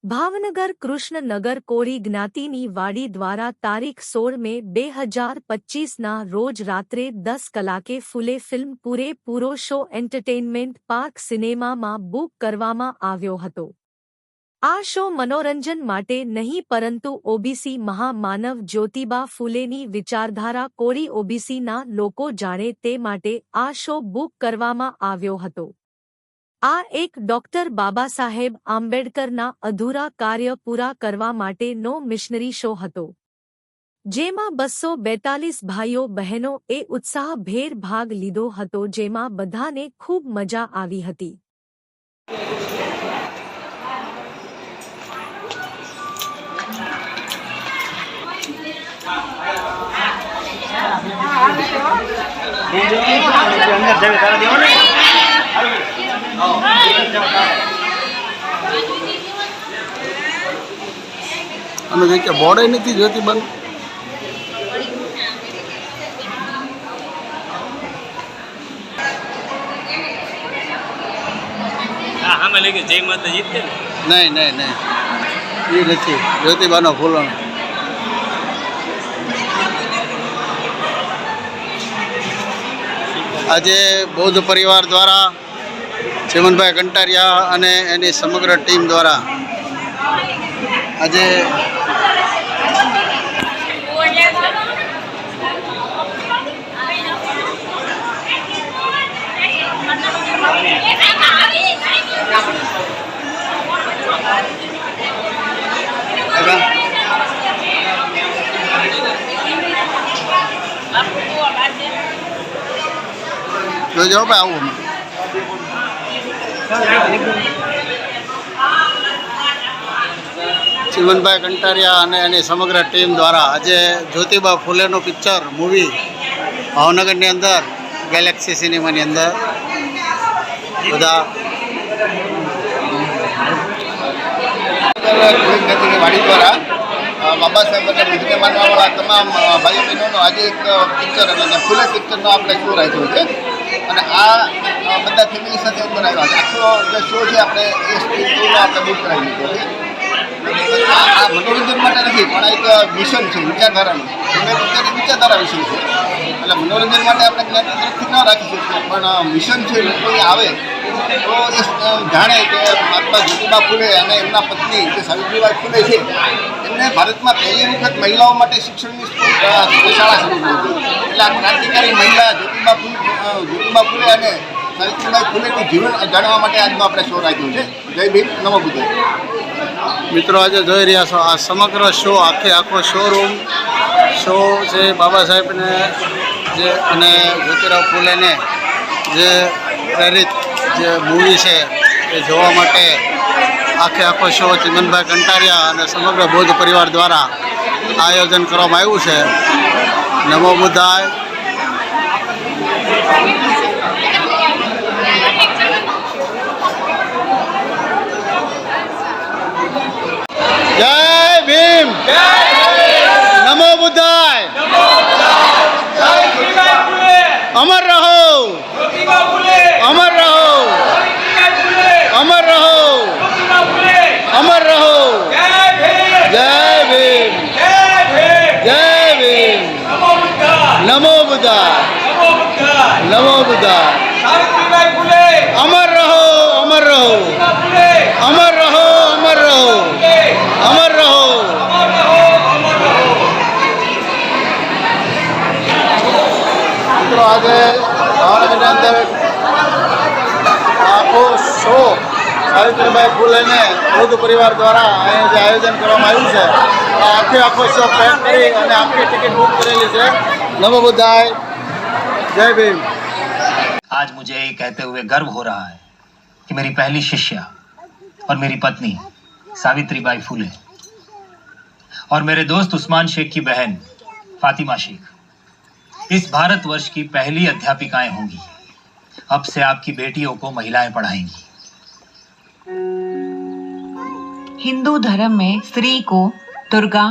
ભાવનગર કૃષ્ણનગર કોળી જ્ઞાતિની વાડી દ્વારા તારીખ 16 મે 2025ના રોજ રાત્રે 10 કલાકે ફૂલે ફિલ્મ પૂરેપૂરો શો એન્ટરટેઇનમેન્ટ પાર્ક સિનેમામાં બુક કરવામાં આવ્યો હતો। આ શો મનોરંજન માટે નહીં પરંતુ ઓબીસી મહામાનવ જ્યોતિબા ફૂલેની વિચારધારા કોળી ઓબીસીના લોકો જાણે તે માટે આ શો બુક કરવામાં આવ્યો હતો। આ એક ડોક્ટર બાબાસાહેબ આંબેડકરના અધૂરા કાર્ય પૂરા કરવા માટેનો મિશનરી શો હતો, જેમાં 242 ભાઈઓ બહેનો એ ઉત્સાહભેર ભાગ લીધો હતો, જેમાં બધાને ખૂબ મજા આવી હતી। અમે જે બોર્ડ નથી જોતી બંધ જય માતા જીતે નહીં એ નથી જ્યોતિબાનો ફૂલણ। આજે બૌદ્ધ પરિવાર દ્વારા ચીમનભાઈ કંટારિયા અને એની સમગ્ર ટીમ દ્વારા આજે જોજો ભાઈ આવું ચીમનભાઈ કંટારિયા અને એની સમગ્ર ટીમ દ્વારા આજે જ્યોતિબા ફૂલેનું પિક્ચર મૂવી ભાવનગરની અંદર ગેલેક્સી સિનેમાની અંદર બધા વાડી દ્વારા બાબા સાહેબ અને બુદ્ધને માનવાવાળા તમામ ભાઈઓ બહેનોનો આજે એક પિક્ચર એટલે ફૂલે પિક્ચરનો આપણે શો રાખ્યો છે અને આ બધા ફેમિલી સાથે અંદર આવ્યા છે। આખો જે શો છે આપણે એ સ્ટોરીનો આપણે બુક કરાવી દીધો છે। આ મનોરંજન માટે નથી પણ એક મિશન છે, વિચારધારાનું પિક્ચરની વિચારધારા વિશે છે, એટલે મનોરંજન માટે આપણે જ્ઞાન તરફથી ન રાખી શકીએ પણ મિશન છે, લોકો આવે તો એ જાણે કે મહાત્મા જ્યોતિબા ફૂલે અને એમના પત્ની જે સાવિત્રીબાઈ ફૂલે છે એમને ભારતમાં પહેલી વખત મહિલાઓ માટે શિક્ષણની શાળા શરૂ કરી, એટલે આ ક્રાંતિકારી મહિલા જ્યોતિબા ફૂલે અને સાવિત્રીબાઈ ફૂલેનું જીવન જાણવા માટે આજનો આપણે શો રાખ્યો છે। જય ભીમ, નમો બુદ્ધાય। મિત્રો આજે જોઈ રહ્યા છો આ સમગ્ર શો આખો શોરૂમ શો છે બાબા સાહેબને જે અને જ્યોતિરાવ ફૂલેને જે પ્રેરિત જે મૂવી છે એ જોવા માટે આખો શો ચીમનભાઈ કંટારિયા અને સમગ્ર બૌદ્ધ પરિવાર દ્વારા આયોજન કરવામાં આવ્યું છે। નમો બુદ્ધાય। જય ભીમ, નમો બુદ્ધાય, અમર રહો, અમર રહો, અમર રહો, અમર રહો। જય ભીમ, જય ભીમ, નમો બુદ્ધાય, નમો બુદ્ધાય। અમર રહો, અમર રહો, અમર રહો, અમર રહો, અમર રહો। મિત્રો આજે ભાવનગરની અંદર આખો શો સાવિત્રીબાઈ ફૂલેને બૌદ્ધ પરિવાર દ્વારા અહીંયા જે આયોજન કરવામાં આવ્યું છે આખો શો પેક કરી અને આખી ટિકિટ બુક કરેલી છે। નમો બુદ્ધાય, જય ભીમ। आज मुझे ये कहते हुए गर्व हो रहा है कि मेरी पहली शिष्या और मेरी पत्नी सावित्रीबाई फूले और मेरे दोस्त उस्मान शेख की बहन फातिमा शेख इस भारतवर्ष की पहली अध्यापिकाएं होंगी। अब से आपकी बेटियों को महिलाएं पढ़ाएंगी। हिंदू धर्म में स्त्री को दुर्गा,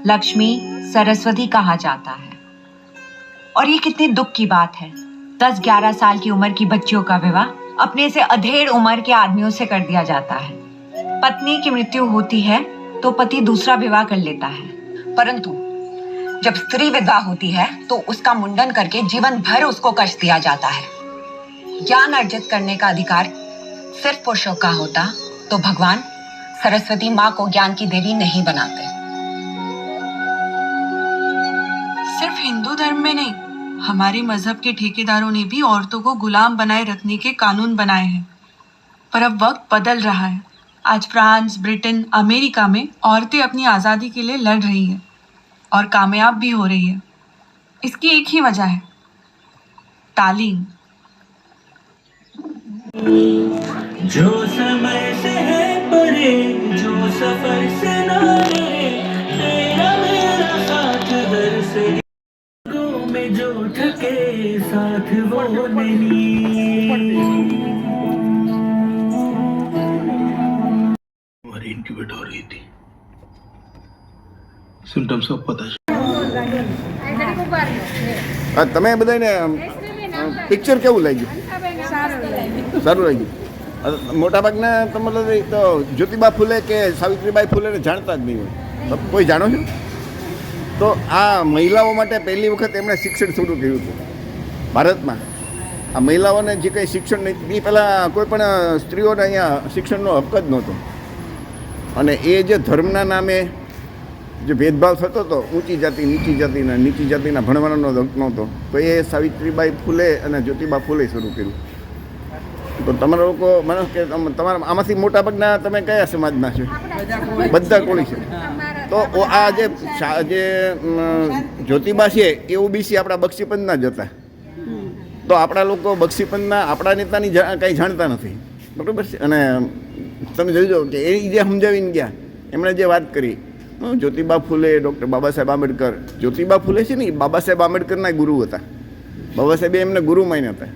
लक्ष्मी, सरस्वती कहा जाता है और ये कितनी दुख की बात है। 10-11 साल की उम्र की बच्चियों का विवाह अपने से अधेड़ उम्र के आदमियों से कर दिया जाता है। पत्नी की मृत्यु होती है तो पति दूसरा विवाह कर लेता है, परंतु जब स्त्री विधवा होती है तो उसका मुंडन करके जीवन भर उसको कष्ट दिया जाता है। ज्ञान अर्जित करने का अधिकार सिर्फ पुरुषों का होता तो भगवान सरस्वती माँ को ज्ञान की देवी नहीं बनाते। सिर्फ हिंदू धर्म में नहीं, हमारे मजहब के ठेकेदारों ने भी औरतों को गुलाम बनाए रखने के कानून बनाए हैं। पर अब वक्त बदल रहा है। आज फ्रांस, ब्रिटेन, अमेरिका में औरतें अपनी आज़ादी के लिए लड़ रही है और कामयाब भी हो रही है। इसकी एक ही वजह है, तालीम। जो समय से है परे, जो सफर से ना डरे, तेरा मेरा साथ दर से में जो ठके साथ वो नहीं। हमारी इनक्यूबेट हो रही थी, सिम्टम्स सब पता है। તમે બધાને પિક્ચર કેવું લાગ્યું? સારું લાગ્યું. મોટાભાગના તમારે તો જ્યોતિબા ફૂલે કે સાવિત્રીબાઈ ફૂલેને જાણતા જ નહીં હોય. કોઈ જાણો છો? તો આ મહિલાઓ માટે પહેલી વખત એમણે શિક્ષણ શરૂ કર્યું હતું ભારતમાં. આ મહિલાઓને જે કંઈ શિક્ષણ નહીં, એ પહેલાં કોઈ પણ સ્ત્રીઓને અહીંયા શિક્ષણનો હક જ નહોતો. અને એ જે ધર્મના નામે જે ભેદભાવ થતો હતો, ઊંચી જાતિ નીચી જાતિના ભણવાનો હક નહોતો, તો એ સાવિત્રીબાઈ ફૂલે અને જ્યોતિબા ફૂલે શરૂ કર્યું. તો તમારા લોકો મને કે તમારા આમાંથી મોટાભાગના તમે કયા સમાજના છો? બધા કોળી છે. તો આ જે જ્યોતિબા છે એ ઓબીસી આપણા બક્ષીપંથના જ હતા. તો આપણા લોકો બક્ષીપંથના આપણા નેતાની કાંઈ જાણતા નથી, બરાબર છે. અને તમે જોઈજો કે એ જે સમજાવીને ગયા, એમણે જે વાત કરી, જ્યોતિબા ફૂલે, ડૉક્ટર બાબા સાહેબ આંબેડકર. જ્યોતિબા ફૂલે છે ને એ બાબા સાહેબ આંબેડકરના ગુરુ હતા. બાબા સાહેબે એમને ગુરુ માન્યા હતા.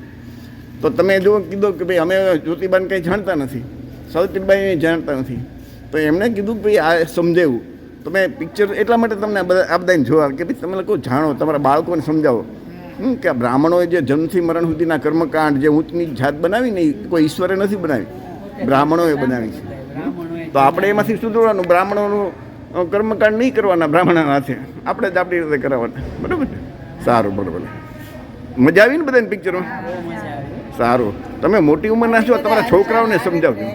તો તમે જો કીધું કે ભાઈ અમે જ્યોતિબાને કંઈ જાણતા નથી, સાવિત્રીબાઈને જાણતા નથી, તો એમણે કીધું કે ભાઈ આ સમજાવ્યું. તમે પિક્ચર એટલા માટે તમને આ બધાને જોવા કે ભાઈ તમે લોકો જાણો, તમારા બાળકોને સમજાવો કે આ બ્રાહ્મણોએ જે જન્મથી મરણ સુધીના કર્મકાંડ, જે ઊંચની જાત બનાવી ને, એ કોઈ ઈશ્વરે નથી બનાવી, બ્રાહ્મણોએ બનાવી છે. તો આપણે એમાંથી સુધરવાનું, બ્રાહ્મણોનું કર્મકાંડ નહીં કરવાના બ્રાહ્મણના હાથે, આપણે જ આપણી રીતે કરાવવાના, બરાબર ને? સારું, બરાબર. મજા આવી ને બધાને પિક્ચરમાં? સારું. તમે મોટી ઉંમરના છો, તમારા છોકરાઓને સમજાવજો.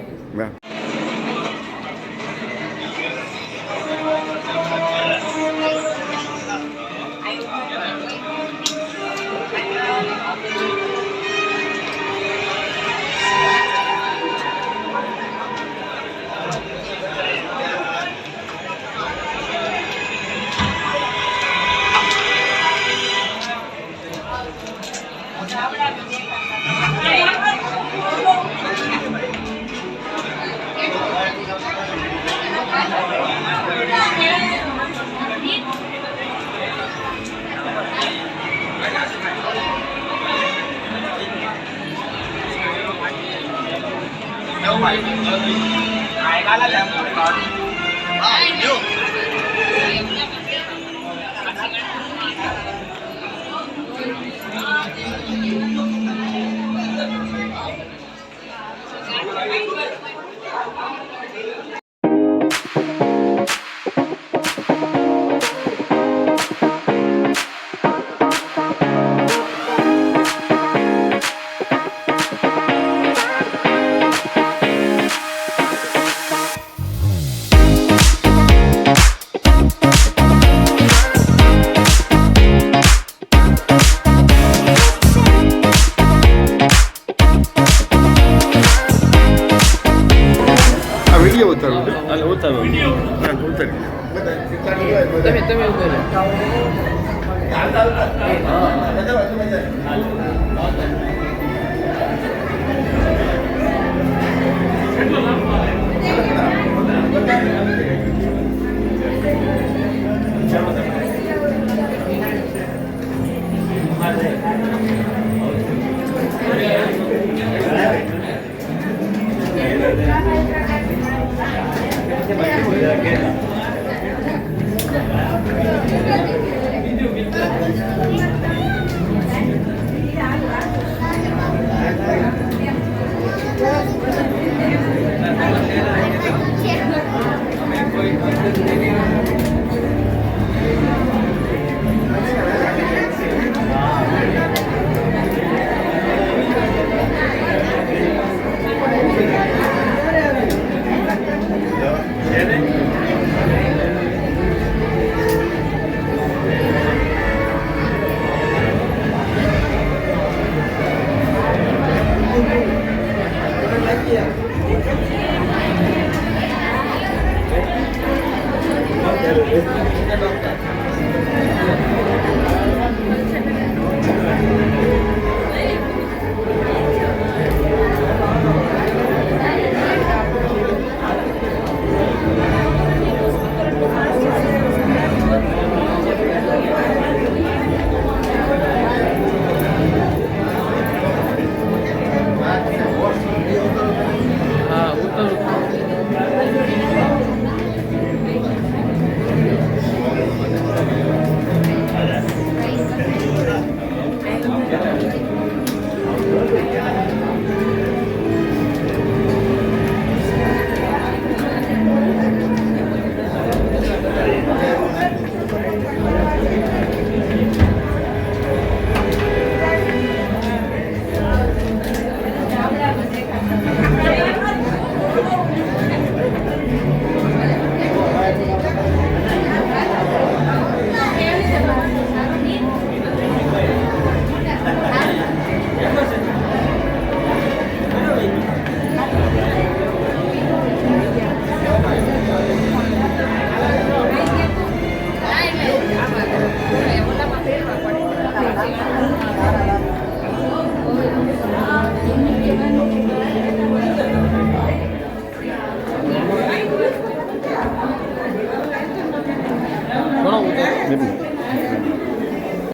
ઘણો